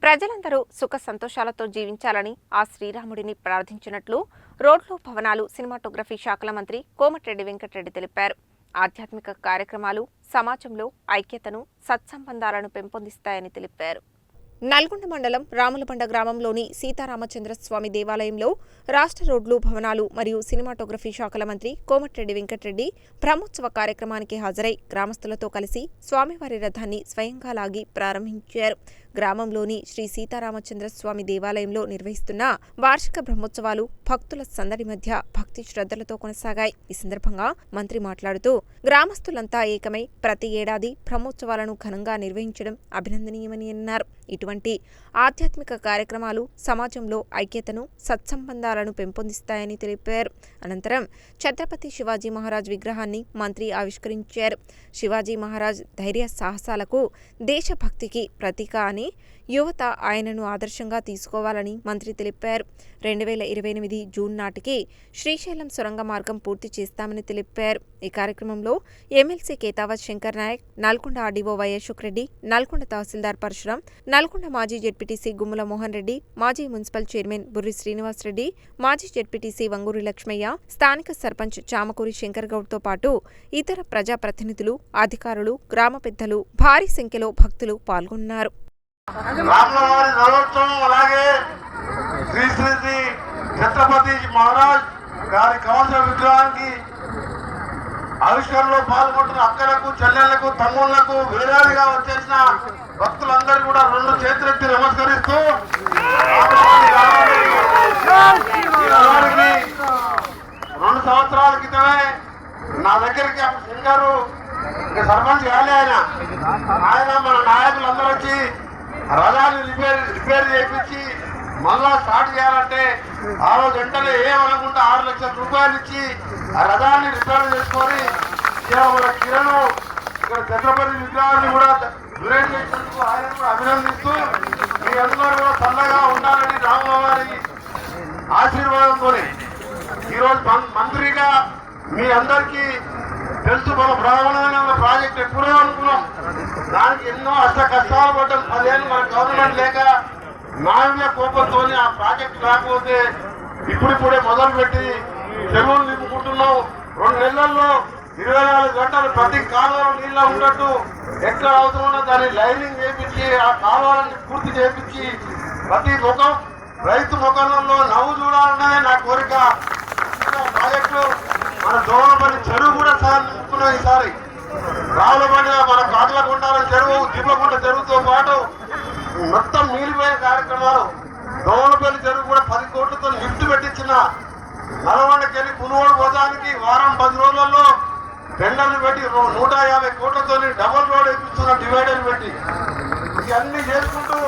ప్రజలందరూ సుఖ సంతోషాలతో జీవించాలని ఆ శ్రీరాముడిని ప్రార్థించినట్లు రోడ్లు భవనాలు సినిమాటోగ్రఫీ శాఖల మంత్రి కోమటిరెడ్డి వెంకటరెడ్డి తెలిపారు. ఆధ్యాత్మిక కార్యక్రమాలు సమాజంలో ఐక్యతను సత్సంబంధాలను పెంపొందిస్తాయని తెలిపారు. నల్గొండ మండలం రాములబండ గ్రామంలోని సీతారామచంద్ర స్వామి దేవాలయంలో రాష్ట్ర రోడ్లు భవనాలు మరియు సినిమాటోగ్రఫీ శాఖల మంత్రి కోమటిరెడ్డి వెంకటరెడ్డి బ్రహ్మోత్సవ కార్యక్రమానికి హాజరై గ్రామస్తులతో కలిసి స్వామివారి రథాన్ని స్వయంగా లాగి ప్రారంభించారు. గ్రామంలోని శ్రీ సీతారామచంద్ర స్వామి దేవాలయంలో నిర్వహిస్తున్న వార్షిక బ్రహ్మోత్సవాలు భక్తుల సందడి మధ్య భక్తి శ్రద్ధలతో కొనసాగాయి. ఈ సందర్భంగా మంత్రి మాట్లాడుతూ గ్రామస్తులంతా ఏకమై ప్రతి ఏడాది బ్రహ్మోత్సవాలను ఘనంగా నిర్వహించడం అభినందనీయమని అన్నారు. ఇటువంటి ఆధ్యాత్మిక కార్యక్రమాలు సమాజంలో ఐక్యతను సత్సంబంధాలను పెంపొందిస్తాయని తెలిపారు. అనంతరం ఛత్రపతి శివాజీ మహారాజ్ విగ్రహాన్ని మంత్రి ఆవిష్కరించారు. శివాజీ మహారాజ్ ధైర్య సాహసాలకు దేశభక్తికి ప్రతీక అని యువత ఆయనను ఆదర్శంగా తీసుకోవాలని మంత్రి తెలిపారు. 2028 జూన్ నాటికి శ్రీశైలం సొరంగ మార్గం పూర్తి చేస్తామని తెలిపారు. ఈ కార్యక్రమంలో MLC Ketavath Shankar Nayak, Nalgonda RDO Y Ashok Reddy, Nalgonda తహసీల్దార్ పరశురాం, నల్గొండ మాజీ జెడ్పీటీసీ గుమ్మల మోహన్ రెడ్డి, మాజీ మున్సిపల్ చైర్మన్ బుర్రి శ్రీనివాస్ రెడ్డి, మాజీ జెడ్పీటీసీ వంగూరి లక్ష్మయ్య, స్థానిక సర్పంచ్ చామకూరి శంకర్ గౌడ్తో పాటు ఇతర ప్రజాప్రతినిధులు, అధికారులు, గ్రామ పెద్దలు భారీ సంఖ్యలో భక్తులు పాల్గొన్నారు. రాములవారి రథోత్సవం అలాగే శ్రీ శ్రీ శ్రీ ఛత్రపతి మహారాజ్ గారి కవచ విగ్రహానికి ఆవిష్కరణలో పాల్గొంటున్న అక్కలకు, చెల్లెళ్లకు, తమ్ముళ్లకు వేలాదిగా వచ్చేసిన భక్తులందరూ కూడా రెండు చేతులెత్తి నమస్కరిస్తూ ఈ రథానికి 2 సంవత్సరాల క్రితమే నా దగ్గరికి సింగారు సర్పంచ్ కాలే ఆయన మన నాయకులందరూ వచ్చి రథాన్ని రిపేర్ చేయించి మళ్ళా స్టార్ట్ చేయాలంటే ఆ రోజు వెంటనే ఏమనుకుంటే 6 లక్షల రూపాయలు ఇచ్చి ఆ రథాన్ని రిపేర్ చేసుకొని మన కిరణ్ ఇక్కడ ఛత్రపతి విగ్రహాన్ని కూడా డొనేట్ చేసినందుకు ఆయన కూడా అభినందిస్తూ మీ అందరూ కూడా చల్లగా ఉండాలని రామవారి ఆశీర్వాదంతో ఈరోజు మంత్రిగా మీ అందరికీ తెలుసు, మన బ్రాహ్మణమైన ప్రాజెక్ట్ ఎప్పుడో అనుకున్నాం. దానికి ఎన్నో కష్టాలు పడ్డాం. 10 ఏళ్ళు మన గవర్నమెంట్ లేక నాణ్య కోపంతో ఆ ప్రాజెక్ట్ రాకపోతే ఇప్పుడిప్పుడే మొదలుపెట్టి చెరువులు నింపుకుంటున్నాం. 2 నెలల్లో 24 గంటలు ప్రతి కాలువలో నీళ్ళ ఉన్నట్టు ఎక్కడ అవసరమో దాన్ని లైనింగ్ చేయించి ఆ కాలువలని పూర్తి చేయించి ప్రతి ముఖం రైతు ముఖంలో నవ్వు చూడాలన్నదే నా కోరిక. ప్రాజెక్టు మన దోమలపల్లి చెరువు కూడా నింపుకున్నాం. ఈసారి రావులపల్లి మన కాట్లకుంటాల చెరువు, దిబ్బకుంట చెరువుతో పాటు మొత్తం నీలిపోయే కార్యక్రమాలు. దోమలపల్లి చెరువు కూడా 10 కోట్లతో లిఫ్ట్ పెట్టించిన నల్గొండకెళ్ళి పునుగోడు పోతానికి వారం 10 రోజులలో టెండర్లు పెట్టి 150 కోట్లతో డబుల్ రోడ్ వేపిస్తున్న డివైడర్ పెట్టి ఇవన్నీ చేసుకుంటూ